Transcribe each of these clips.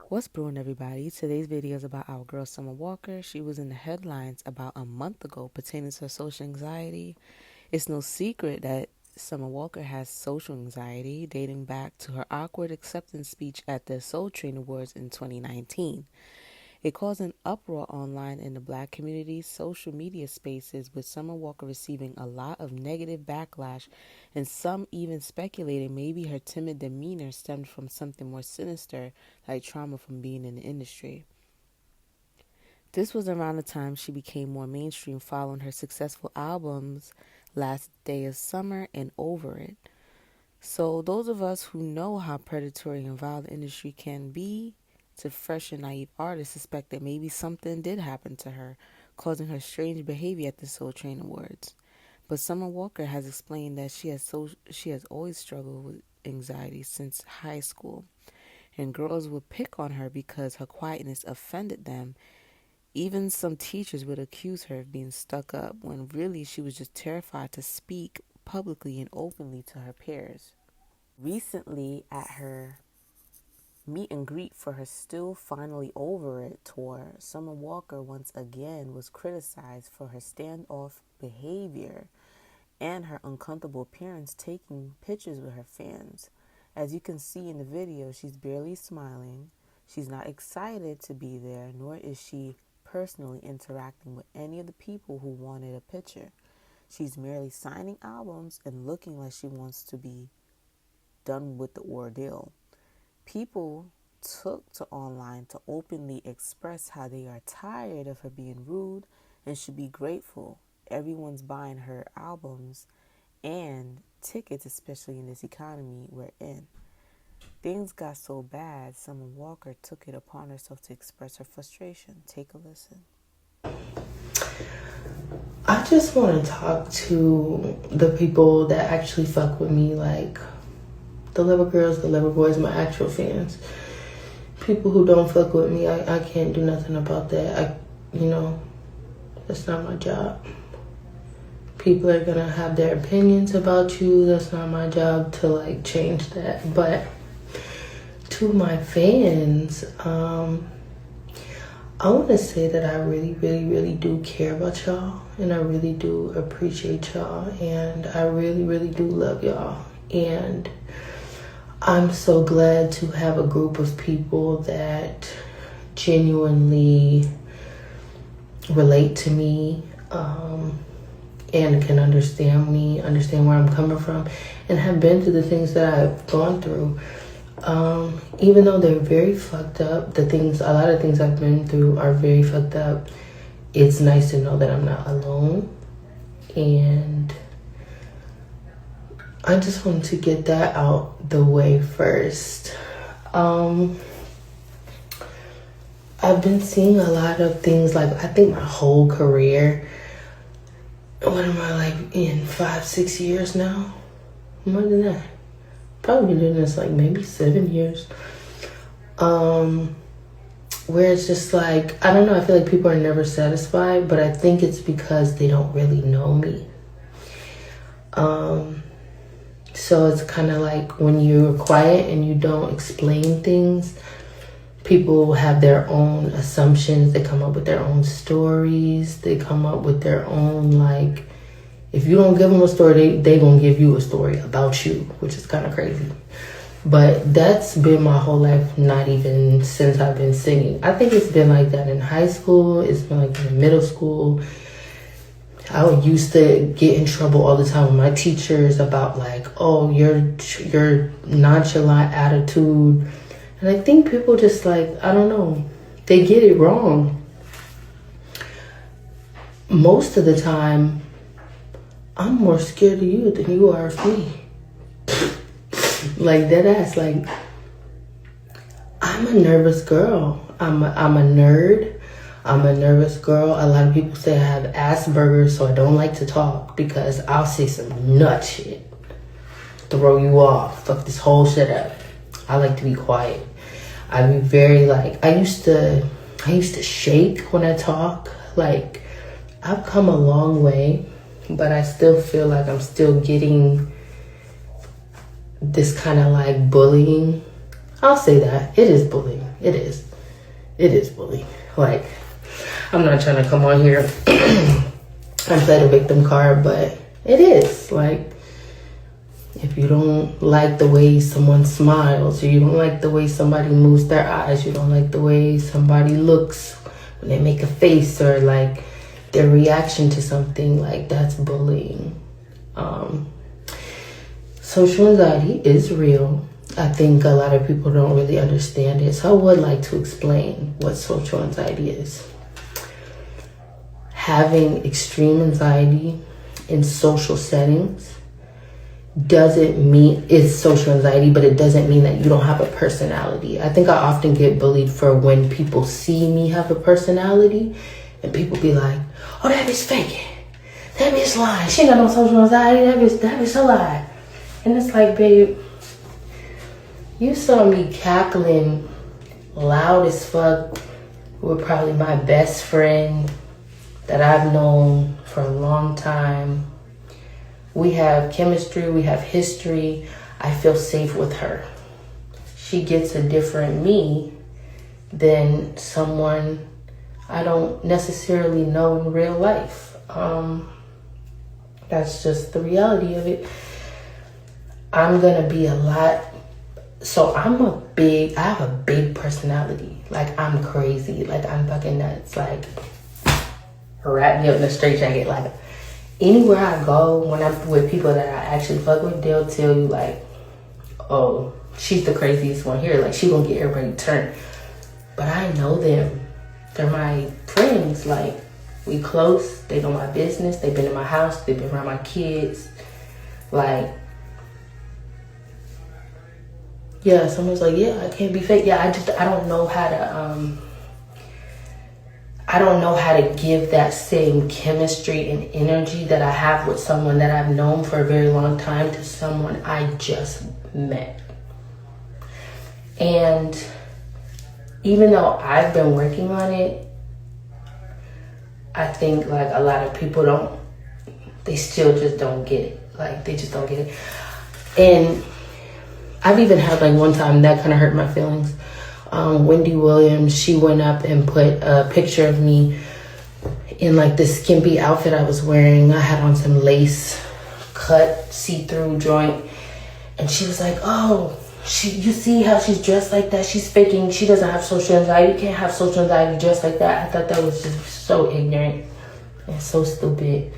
What's brewing, everybody? Today's video is about our girl Summer Walker. She was in the headlines about a month ago pertaining to her social anxiety. It's no secret that Summer Walker has social anxiety dating back to her awkward acceptance speech at the Soul Train Awards in 2019. It caused an uproar online in the Black community's social media spaces, with Summer Walker receiving a lot of negative backlash, and some even speculating maybe her timid demeanor stemmed from something more sinister, like trauma from being in the industry. This was around the time she became more mainstream following her successful albums Last Day of Summer and Over It. So those of us who know how predatory and vile the industry can be, to fresh and naive artists suspect that maybe something did happen to her, causing her strange behavior at the Soul Train Awards. But Summer Walker has explained that she has always struggled with anxiety since high school, and girls would pick on her because her quietness offended them. Even some teachers would accuse her of being stuck up, when really she was just terrified to speak publicly and openly to her peers. Recently, at her meet and greet for her Still Finally Over It tour, Summer Walker once again was criticized for her standoff behavior and her uncomfortable appearance taking pictures with her fans. As you can see in the video, she's barely smiling. She's not excited to be there, nor is she personally interacting with any of the people who wanted a picture. She's merely signing albums and looking like she wants to be done with the ordeal. People took to online to openly express how they are tired of her being rude and should be grateful everyone's buying her albums and tickets, especially in this economy we're in. Things got so bad, Summer Walker took it upon herself to express her frustration. Take a listen. I just want to talk to the people that actually fuck with me, like the Lover Girls, the Lover Boys, my actual fans. People who don't fuck with me, I can't do nothing about that. That's not my job. People are gonna have their opinions about you. That's not my job to change that. But to my fans, I want to say that I really, really, really do care about y'all, and I really do appreciate y'all, and I really, really do love y'all. And I'm so glad to have a group of people that genuinely relate to me, and can understand me, understand where I'm coming from, and have been through the things that I've gone through. Even though they're very fucked up, a lot of things I've been through are very fucked up. It's nice to know that I'm not alone, and I just wanted to get that out the way first. I've been seeing a lot of things, I think my whole career. What am I, in 5-6 years now? More than that. Probably been doing this maybe 7 years. Where it's just I don't know, I feel like people are never satisfied, but I think it's because they don't really know me. So it's kind of when you're quiet and you don't explain things, people have their own assumptions. They come up with their own stories. They come up with their own, if you don't give them a story, they gonna give you a story about you, which is kind of crazy. But that's been my whole life, not even since I've been singing. I think it's been like that in high school. It's been like that in middle school. I used to get in trouble all the time with my teachers about your nonchalant attitude. And I think people just I don't know, they get it wrong. Most of the time, I'm more scared of you than you are of me. Dead ass. I'm a nervous girl. I'm a nerd. I'm a nervous girl. A lot of people say I have Asperger's, so I don't like to talk because I'll say some nut shit, throw you off, fuck this whole shit up. I like to be quiet. I be very I used to shake when I talk. I've come a long way, but I still feel like I'm still getting this kind of bullying. I'll say that. It is bullying. It is. It is bullying. Like, I'm not trying to come on here and play the victim card, but it is. Like, if you don't like the way someone smiles, or you don't like the way somebody moves their eyes, you don't like the way somebody looks when they make a face, or like their reaction to something, like that's bullying. Social anxiety is real. I think a lot of people don't really understand it. So I would like to explain what social anxiety is. Having extreme anxiety in social settings doesn't mean it's social anxiety, but it doesn't mean that you don't have a personality. I think I often get bullied for when people see me have a personality and people be like, oh, that bitch faking. That bitch lying. She ain't got no social anxiety. That bitch a lie. And it's like, babe, you saw me cackling loud as fuck with probably my best friend that I've known for a long time. We have chemistry, we have history. I feel safe with her. She gets a different me than someone I don't necessarily know in real life. That's just the reality of it. I'm gonna be a lot. So I have a big personality. Like, I'm crazy. Like, I'm fucking nuts. Like, wrap me up in a straight jacket. Like, anywhere I go, when I'm with people that I actually fuck with, they'll tell you, like, oh, she's the craziest one here. Like, she gonna get everybody turned. But I know them. They're my friends. Like, we close. They know my business. They've been in my house. They've been around my kids. Like, yeah, someone's like, yeah, I can't be fake. Yeah, I don't know how to give that same chemistry and energy that I have with someone that I've known for a very long time to someone I just met. And even though I've been working on it, I think like a lot of people they still just don't get it. Like, they just don't get it. And I've even had like one time that kind of hurt my feelings. Wendy Williams, she went up and put a picture of me in like this skimpy outfit I was wearing. I had on some lace cut see-through joint. And she was like, oh, you see how she's dressed like that? She's faking. She doesn't have social anxiety. You can't have social anxiety dressed like that. I thought that was just so ignorant and so stupid.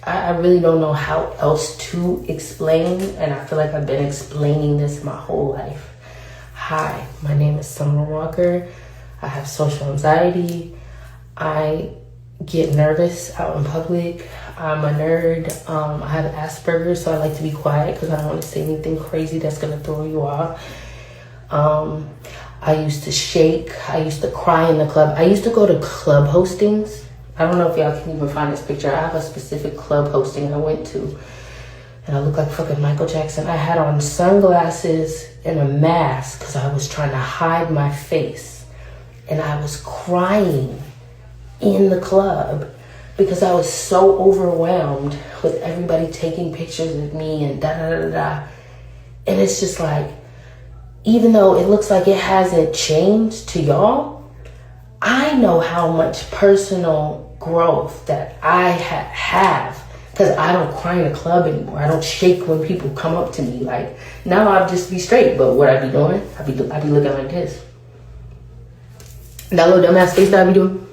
I really don't know how else to explain, and I feel like I've been explaining this my whole life. Hi, my name is Summer Walker. I have social anxiety. I get nervous out in public. I'm a nerd. I have Asperger's, so I like to be quiet because I don't want to say anything crazy that's going to throw you off. I used to shake. I used to cry in the club. I used to go to club hostings. I don't know if y'all can even find this picture. I have a specific club hosting I went to, and I look like fucking Michael Jackson. I had on sunglasses and a mask because I was trying to hide my face, and I was crying in the club because I was so overwhelmed with everybody taking pictures of me and da da da da. And it's just like, even though it looks like it hasn't changed to y'all, I know how much personal growth that I have because I don't cry in a club anymore. I don't shake when people come up to me. Like, now I'll just be straight. But what I be doing, I be looking like this. That little dumbass face that I be doing.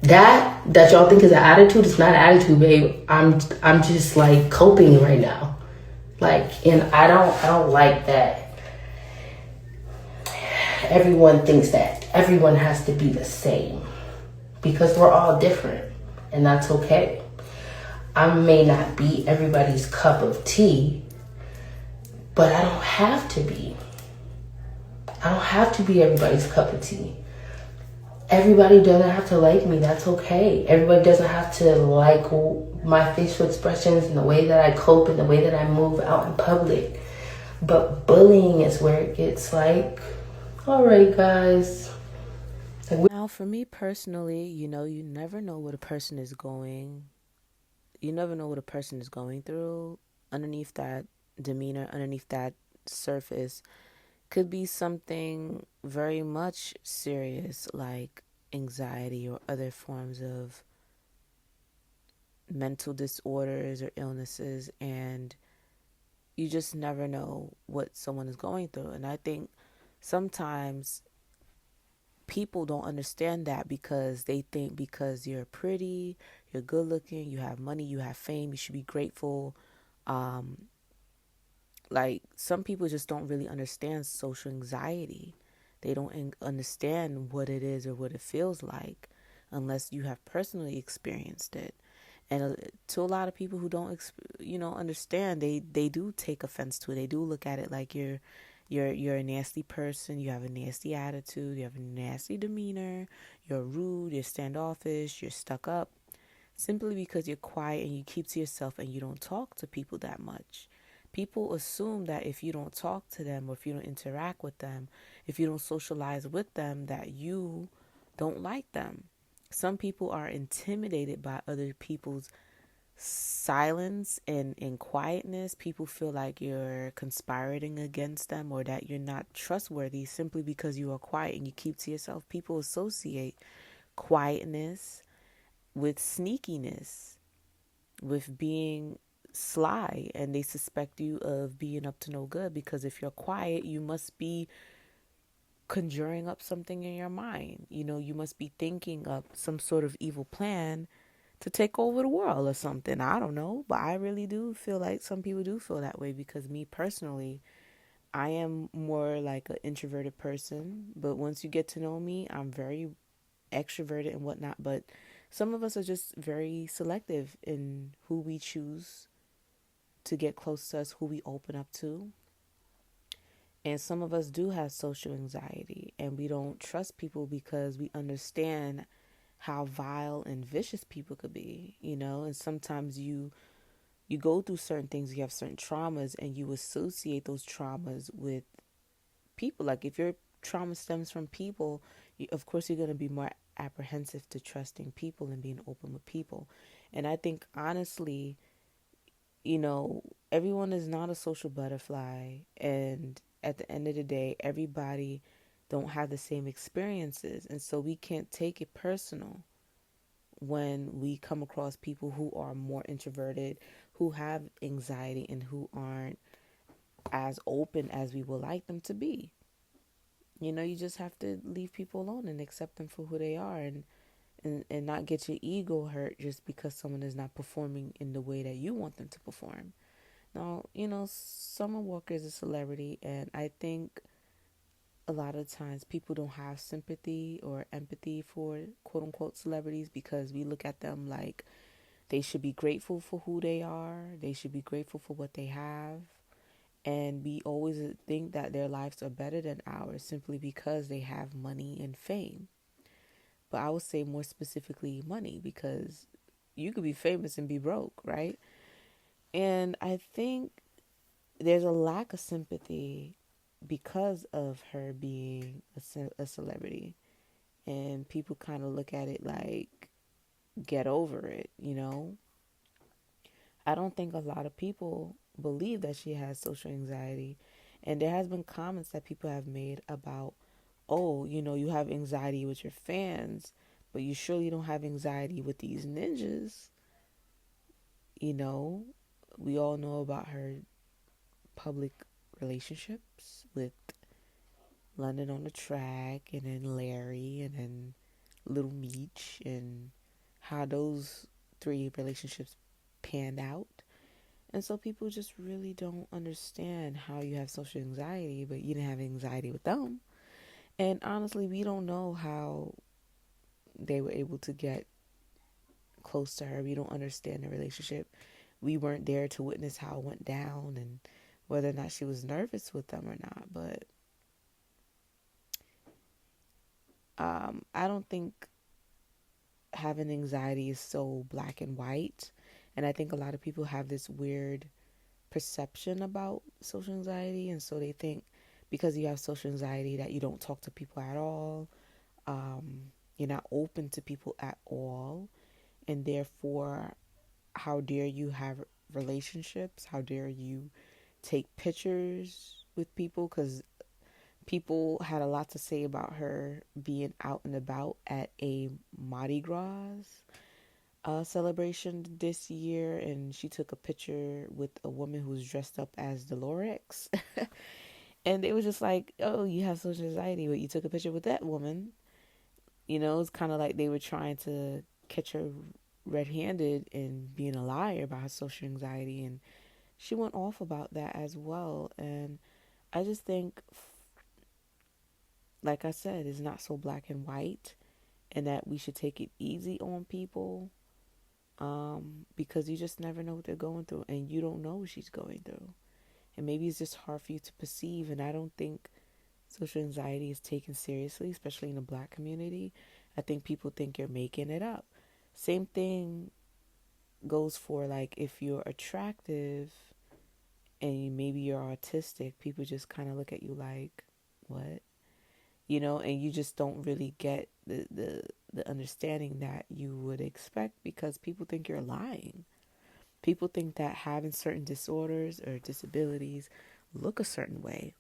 That y'all think is an attitude, it's not an attitude, babe. I'm just like coping right now. Like, and I don't like that. Everyone thinks that everyone has to be the same because we're all different, and that's okay. I may not be everybody's cup of tea, but I don't have to be. I don't have to be everybody's cup of tea. Everybody doesn't have to like me. That's okay. Everybody doesn't have to like my facial expressions and the way that I cope and the way that I move out in public. But bullying is where it gets like, all right, guys. Now, for me personally, you never know what a person is going. You never know what a person is going through underneath that demeanor, underneath that surface could be something very much serious like anxiety or other forms of mental disorders or illnesses, and you just never know what someone is going through. And I think sometimes people don't understand that because they think because you're pretty, you're good looking, you have money, you have fame, you should be grateful. Um, like some people just don't really understand social anxiety. They don't understand what it is or what it feels like unless you have personally experienced it. And to a lot of people who don't, understand, they do take offense to it. They do look at it like you're a nasty person. You have a nasty attitude. You have a nasty demeanor. You're rude. You're standoffish. You're stuck up. Simply because you're quiet and you keep to yourself and you don't talk to people that much. People assume that if you don't talk to them or if you don't interact with them, if you don't socialize with them, that you don't like them. Some people are intimidated by other people's silence and quietness. People feel like you're conspiring against them or that you're not trustworthy simply because you are quiet and you keep to yourself. People associate quietness with sneakiness, with being sly, and they suspect you of being up to no good because if you're quiet, you must be conjuring up something in your mind. You must be thinking up some sort of evil plan to take over the world or something. I don't know, but I really do feel like some people do feel that way because me personally, I am more like an introverted person, but once you get to know me, I'm very extroverted and whatnot. But some of us are just very selective in who we choose to get close to us, who we open up to. And some of us do have social anxiety and we don't trust people because we understand how vile and vicious people could be, and sometimes you go through certain things, you have certain traumas and you associate those traumas with people. Like if your trauma stems from people, of course you're going to be more apprehensive to trusting people and being open with people. And I think honestly, everyone is not a social butterfly, and at the end of the day, everybody don't have the same experiences, and so we can't take it personal when we come across people who are more introverted, who have anxiety, and who aren't as open as we would like them to be. You just have to leave people alone and accept them for who they are, and not get your ego hurt just because someone is not performing in the way that you want them to perform. Now, Summer Walker is a celebrity, and I think a lot of times people don't have sympathy or empathy for quote unquote celebrities because we look at them like they should be grateful for who they are, they should be grateful for what they have, and we always think that their lives are better than ours simply because they have money and fame. But I would say more specifically money, because you could be famous and be broke, right? And I think there's a lack of sympathy because of her being a celebrity. And people kind of look at it like, get over it. I don't think a lot of people believe that she has social anxiety. And there has been comments that people have made about, oh, you have anxiety with your fans, but you surely don't have anxiety with these ninjas. You know, we all know about her public relationships with London on the Track and then Larry and then Little Meech, and how those three relationships panned out. And so people just really don't understand how you have social anxiety, but you didn't have anxiety with them. And honestly, we don't know how they were able to get close to her. We don't understand the relationship. We weren't there to witness how it went down and whether or not she was nervous with them or not. But I don't think having anxiety is so black and white. And I think a lot of people have this weird perception about social anxiety. And so they think because you have social anxiety that you don't talk to people at all. You're not open to people at all. And therefore, how dare you have relationships? How dare you take pictures with people because people had a lot to say about her being out and about at a Mardi Gras celebration this year, and she took a picture with a woman who was dressed up as Dolores. And it was just like, oh, you have social anxiety, but you took a picture with that woman. You know, it's kind of like they were trying to catch her red-handed and being a liar about her social anxiety, and she went off about that as well. And I just think, like I said, it's not so black and white, and that we should take it easy on people, because you just never know what they're going through, and you don't know what she's going through. And maybe it's just hard for you to perceive. And I don't think social anxiety is taken seriously, especially in the black community. I think people think you're making it up. Same thing goes for like if you're attractive and maybe you're autistic, people just kind of look at you like, what? You know, and you just don't really get the understanding that you would expect because people think you're lying. People think that having certain disorders or disabilities look a certain way.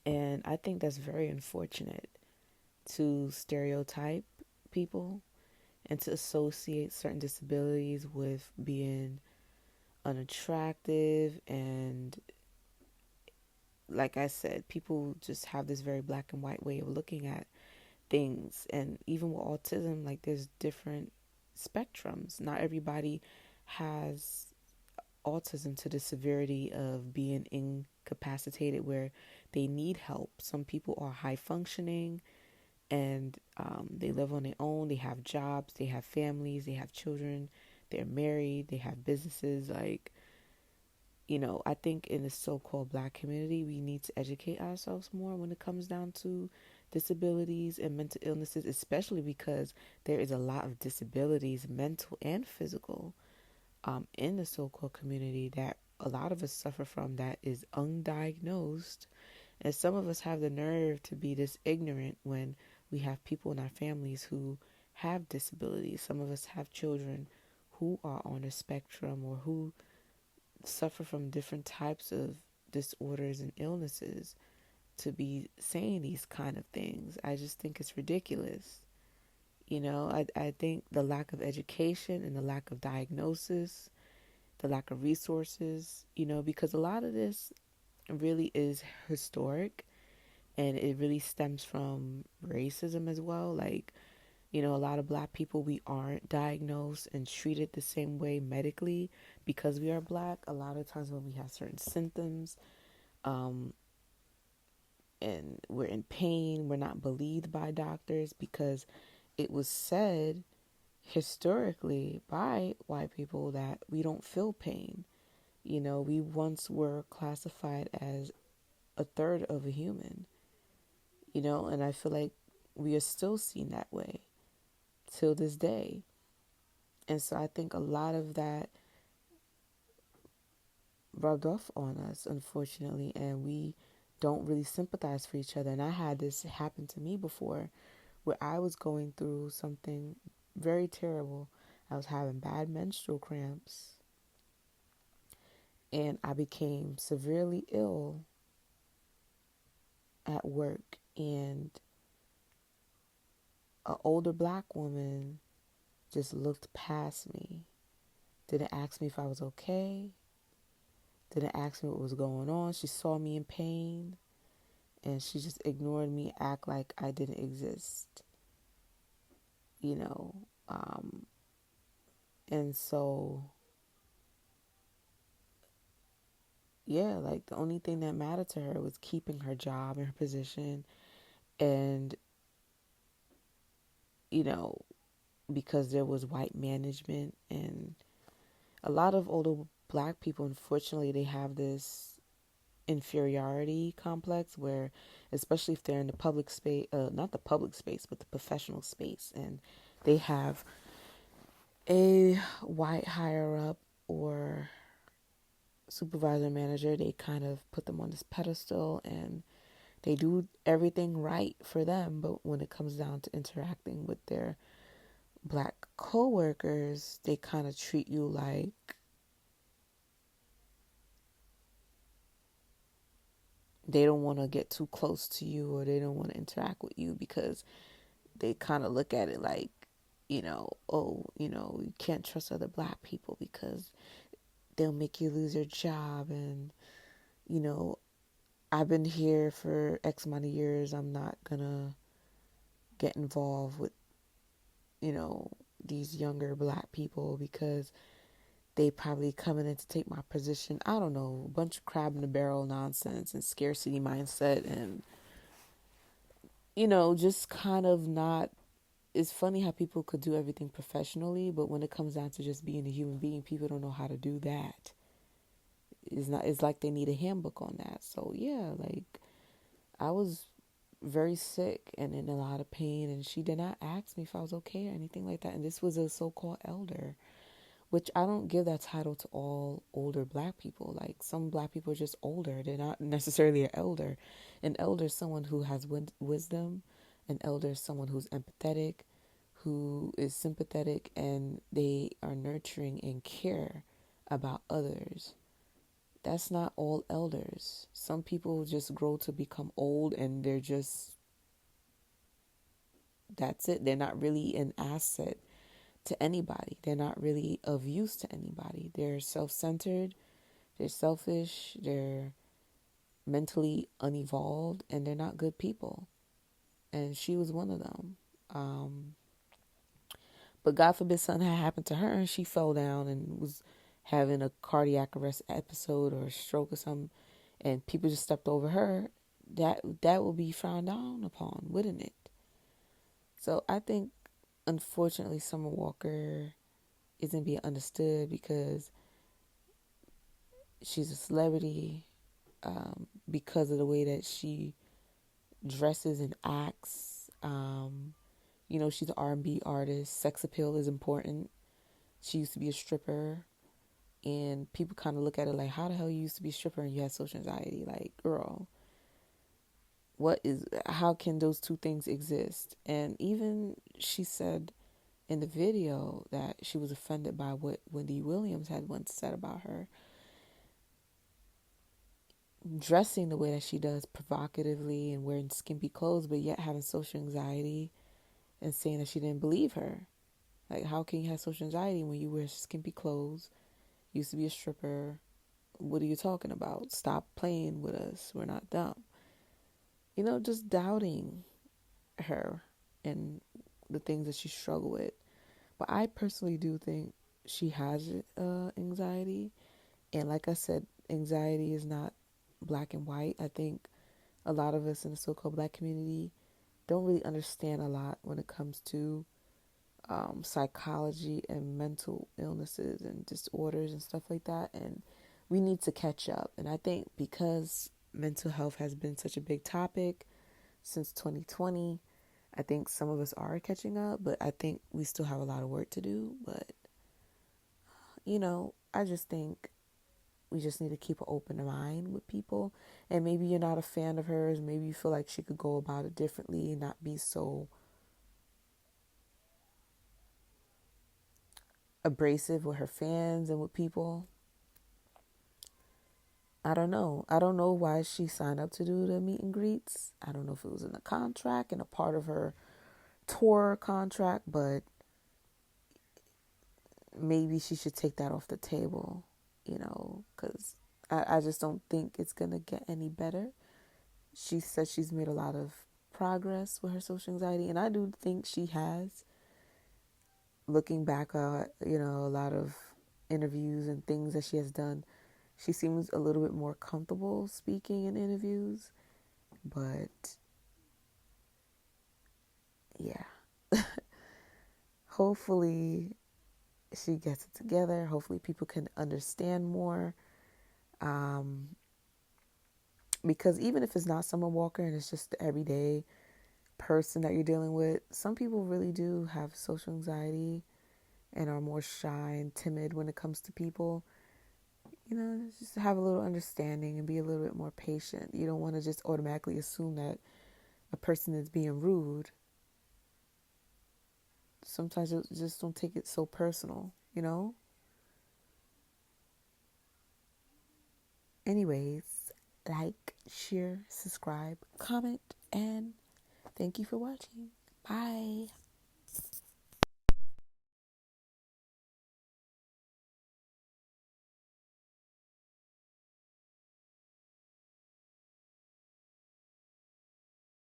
And I think that's very unfortunate to stereotype people and to associate certain disabilities with being unattractive. And like I said, people just have this very black and white way of looking at things. And even with autism, like there's different spectrums. Not everybody has autism to the severity of being incapacitated where they need help. Some people are high functioning and they live on their own. They have jobs, they have families, they have children, they're married, they have businesses. Like, you know, I think in the so-called black community, we need to educate ourselves more when it comes down to disabilities and mental illnesses, especially because there is a lot of disabilities, mental and physical, in the so-called community that a lot of us suffer from that is undiagnosed. And some of us have the nerve to be this ignorant when we have people in our families who have disabilities. Some of us have children who are on a spectrum or who suffer from different types of disorders and illnesses to be saying these kind of things. I just think it's ridiculous. You know, I think the lack of education and the lack of diagnosis, the lack of resources, you know, because a lot of this really is historic and it really stems from racism as well. Like, you know, a lot of black people, we aren't diagnosed and treated the same way medically because we are black. A lot of times when we have certain symptoms, um, and we're in pain, we're not believed by doctors because it was said historically by white people that we don't feel pain. You know, we once were classified as a third of a human, you know, and I feel like we are still seen that way till this day. And so I think a lot of that rubbed off on us, unfortunately, and we don't really sympathize for each other. And I had this happen to me before where I was going through something very terrible. I was having bad menstrual cramps and I became severely ill at work. And an older black woman just looked past me, didn't ask me if I was okay, didn't ask me what was going on. She saw me in pain and she just ignored me, act like I didn't exist, you know. And so, yeah, like the only thing that mattered to her was keeping her job and her position. And, you know, because there was white management and a lot of older black people, unfortunately, they have this inferiority complex where, especially if they're in the public space, not the public space, but the professional space, and they have a white higher up or supervisor manager, they kind of put them on this pedestal and they do everything right for them. But when it comes down to interacting with their black coworkers, they kind of treat you like they don't want to get too close to you, or they don't want to interact with you because they kind of look at it like, oh, you can't trust other black people because they'll make you lose your job. And, you know, I've been here for X amount of years. I'm not going to get involved with, these younger black people because they probably coming in to take my position. I don't know, a bunch of crab in the barrel nonsense and scarcity mindset and, just kind of not. It's funny how people could do everything professionally, but when it comes down to just being a human being, people don't know how to do that. It's like they need a handbook on that. So yeah, like I was very sick and in a lot of pain, and she did not ask me if I was okay or anything like that. And this was a so-called elder, which I don't give that title to all older black people. Like some black people are just older. They're not necessarily an elder. An elder is someone who has wisdom. An elder is someone who's empathetic, who is sympathetic, and they are nurturing and care about others. That's not all elders. Some people just grow to become old and they're just, that's it. They're not really an asset to anybody. They're not really of use to anybody. They're self-centered, they're selfish, they're mentally unevolved, and they're not good people. And she was one of them. But God forbid something had happened to her and she fell down and was having a cardiac arrest episode or a stroke or something, and people just stepped over her, that will be frowned down upon, wouldn't it? So I think, unfortunately, Summer Walker isn't being understood because she's a celebrity, because of the way that she dresses and acts. She's an R&B artist. Sex appeal is important. She used to be a stripper, and people kind of look at it like, how the hell you used to be a stripper and you had social anxiety? Like, girl, how can those two things exist? And even she said in the video that she was offended by what Wendy Williams had once said about her dressing the way that she does, provocatively and wearing skimpy clothes, but yet having social anxiety, and saying that she didn't believe her. Like, how can you have social anxiety when you wear skimpy clothes, used to be a stripper? What are you talking about? Stop playing with us. We're not dumb. Just doubting her and the things that she struggled with. But I personally do think she has anxiety. And like I said, anxiety is not black and white. I think a lot of us in the so-called black community don't really understand a lot when it comes to psychology and mental illnesses and disorders and stuff like that. And we need to catch up. And I think because mental health has been such a big topic since 2020, I think some of us are catching up, but I think we still have a lot of work to do. But, I just think we just need to keep an open mind with people. And maybe you're not a fan of hers. Maybe you feel like she could go about it differently and not be so abrasive with her fans and with people. I don't know. I don't know why she signed up to do the meet and greets. I don't know if it was in the contract and a part of her tour contract, but maybe she should take that off the table, because I just don't think it's going to get any better. She said she's made a lot of progress with her social anxiety, and I do think she has. Looking back at, a lot of interviews and things that she has done, she seems a little bit more comfortable speaking in interviews. But yeah, hopefully she gets it together. Hopefully people can understand more. Because even if it's not Summer Walker and it's just the everyday person that you're dealing with, some people really do have social anxiety and are more shy and timid when it comes to people. Just have a little understanding and be a little bit more patient. You don't want to just automatically assume that a person is being rude. Sometimes you just don't take it so personal. Anyways, like, share, subscribe, comment, and thank you for watching. Bye.